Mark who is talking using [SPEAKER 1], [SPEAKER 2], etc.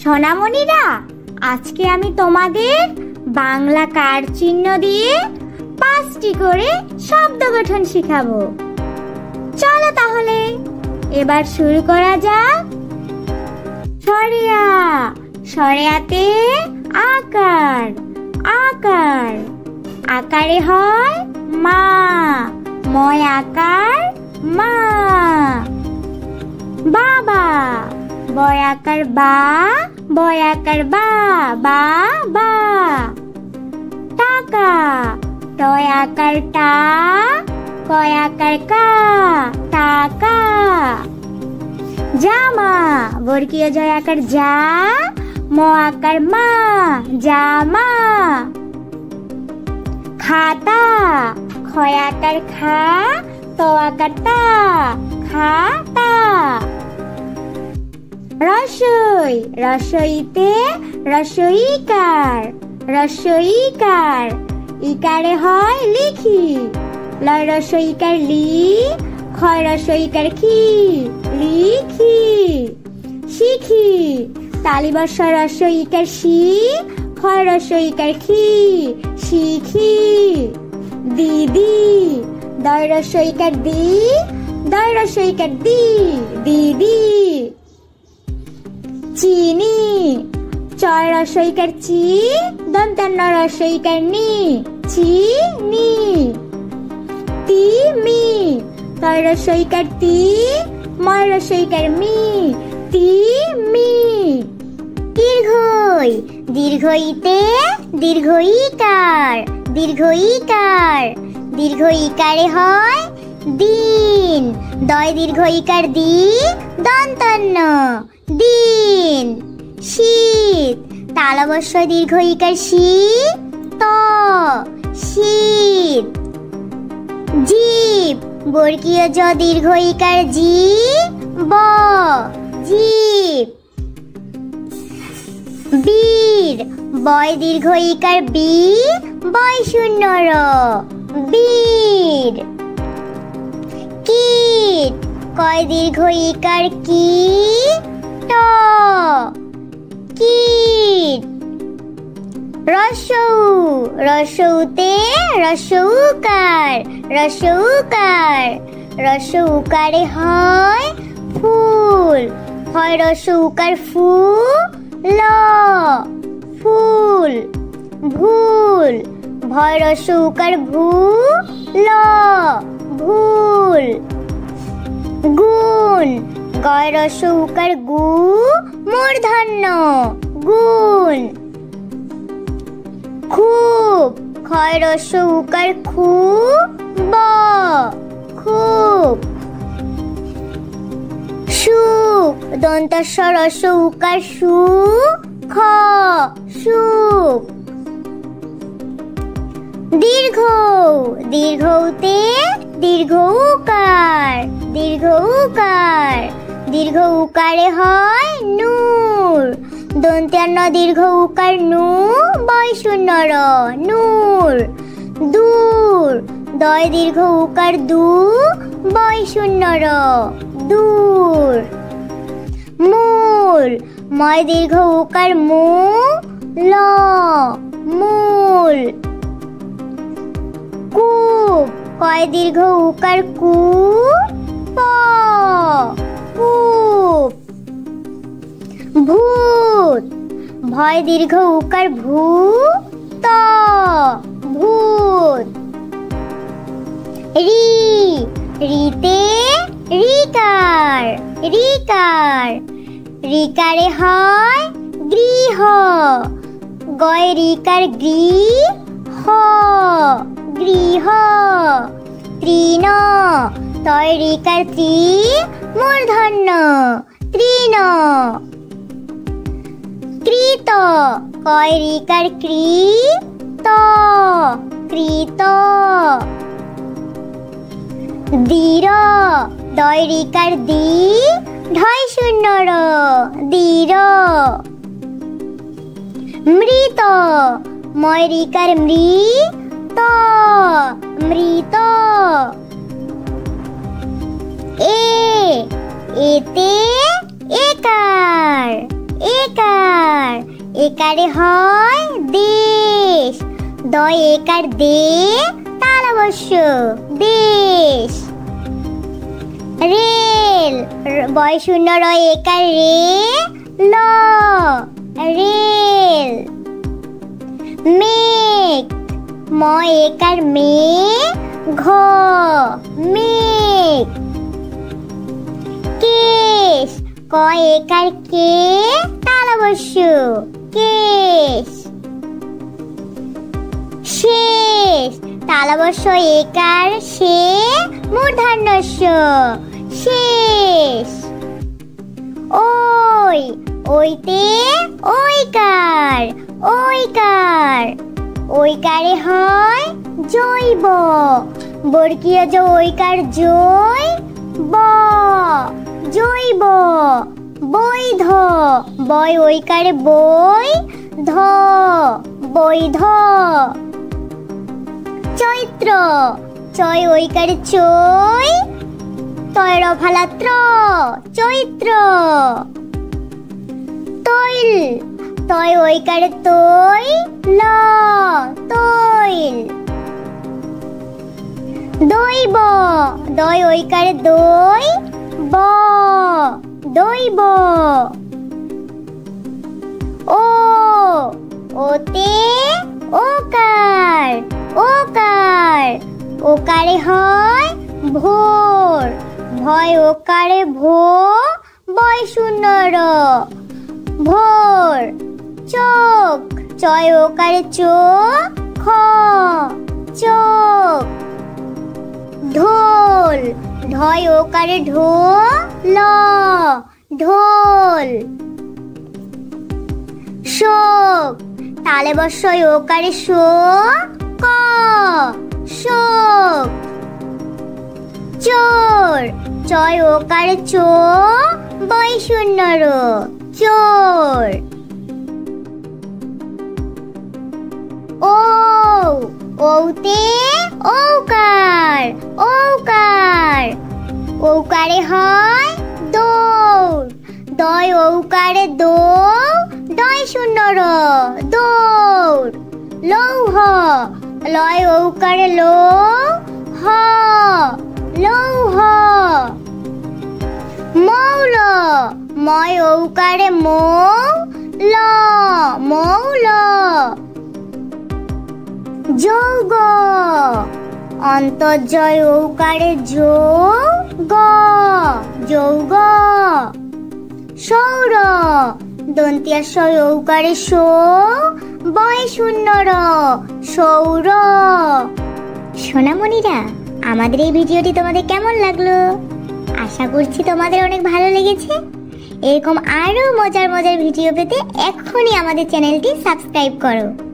[SPEAKER 1] সোনামণিরা, আজকে আমি তোমাদের বাংলা কার চিহ্ন দিয়ে 5টি করে শব্দ গঠন শেখাবো। চলো তাহলে এবার শুরু করা যাক। সরেয়া, সরেয়াতে আকার, আকার আকারে হয় মা, ময় আকার মা। বাবা, বয় আকার বা, বয় আকার বা, বা বা। টাকা, টয় আকার টা, কয় আকার কা, টাকা। জামা, বর্গীয় জয় আকার যা, ম আকার মা, জামা। খাতা, ক্ষয় আকার খা, ত আকার তা, খাতা। রসই, রসইতে রসইকার, রসইকার ইকারে হয় লিখি। লয় রসইকার লি, ক্ষয় রসইকার খি, লিখি। শিখি, তালিবর্ষ রসইকার শি, ক্ষয় রসইকার খি, শিখি। দিদি, দয় রসইকার দি, দয় রসইকার দি, দিদি। চিনি, চয় রসইকার চি, দন্তান্ন রসইকার নি, চিনি। তিমি, তয় রসইকার তি, ময় রসইকার মি, তিমি। দীর্ঘই, দীর্ঘইতে দীর্ঘইকার, দীর্ঘইকার দীর্ঘ ইকারে হয় দিন। দয় দীর্ঘইকার দি, দন্তান্ন দিন। শীত, তালবস্য দীর্ঘইকার শি, ত শীত। জীব, বর্গীয় জ দীর্ঘইকার জি, ব জীব। বীর, বয় দীর্ঘইকার বি, বয় শূন্য র, বীর। কীট, কয় দীর্ঘইকার কি, ট কীট। রসৌ, রসৌতে রসৌকার, রসৌকার রসৌকারে হয় ফুল। হয় রসৌকার ফু, ল ফুল। ভুল, ভয় রসৌকার ভু, ল ভুল। গুণ, গয় রসৌকার গু, মূর্ধন্য গুণ। খুব, ক্ষয় রসৌকার খু, ব খুব। সুখ, দন্তস্ব রসৌকার সু, খ সুখ। দীর্ঘ, দীর্ঘতে দীর্ঘৌকার, দীর্ঘৌকার দীর্ঘ উকারে হয় নূর। দন্ত্যান্ন দীর্ঘ উকার নু, বয় শূন্য র, নূর। দূর, দয় দীর্ঘ উকার দু, বয় শূন্য র, দূর। মূল, ময় দীর্ঘ উকার মু, ল মূল। কূপ, কয় দীর্ঘ উকার কু, প কূপ। ভূত, ভয় দীর্ঘ উকার ভূ, ত ভূত। রি, রিতে রিকার, রিকার রিকারে হয় গৃহ। গয় রিকার গৃ, হ গৃহ। তৃণ, তয় রিকার ত্রি, মূর্ধন্য তৃণ। কৃত, কয় রিকার কৃ, ত কৃত। দৃঢ়, দয় রিকার দি, ঢয় শূন্য র, দৃঢ়। মৃত, ময় রিকার মৃ, ত মৃত। এতে একার, একার, একারে হয় দেশ, দয় একার দে, তালা বস্য দেশ। রেল, বয় শূন্য রয় একার রে, ল, রেল। মেঘ, ম একার মে, ঘ, মেঘ। কেশ, ক একার কে, তালা বস্য কেশ। শেষ, তালা বস্য একার সে, মূর্ধন্য ষ, শেষ। ওই, ওইতে ঐকার, ঐকার। ঐকারে হয় জৈব, বর্গীয় জ ঐকার জয়, ব, জৈব। বৈধ, বয় ঐকারে বই, ধ, বৈধ। চৈত্র, চয় ঐকারে চই, তয় রফালা ত্র, চৈত্র। তৈল, তয় ঐকারে তৈ, ল, তৈল। দৈব, দয় ঐকারে দই, ব, দৈব। ও, ওতে ওকার, ওকার। ওকারে হয় ভোর, ভয় ওকারে ভো, বয় শূন্য র, ভোর। চোখ, চয় ওকারে চো, খ, চোখ। ঢোল, ঢয় ওকারে ঢো, ল, ঢোল। শোক, তালে বস্যয় ওকারে শো, ক, শোক। চোর, চয় ওকারে চো, বয় শূন্য র, চোর। ও, ওতে ঔকার, ঔকার। ঔকারে হয় দৌড়, দয় ঔকারে দৌ, দয় শূন্য র, দৌড়। লৌহ, লয় ঔকারে লো, হ, লৌহ। মৌল, ময় ঔকারে মৌ, ল, মৌল। যৌগ, অন্তর্জয় ঔকারে যৌ, গ, যৌগ। সৌর, দন্ত্যাস্বয় ঔকারে সৌ, বয় শূন্য র, সৌর। সোনামণিরা, আমাদের এই ভিডিওটি তোমাদের কেমন লাগলো? আশা করছি তোমাদের অনেক ভালো লেগেছে। এরকম আরো মজার মজার ভিডিও পেতে এক্ষুনি আমাদের চ্যানেলটি সাবস্ক্রাইব করো।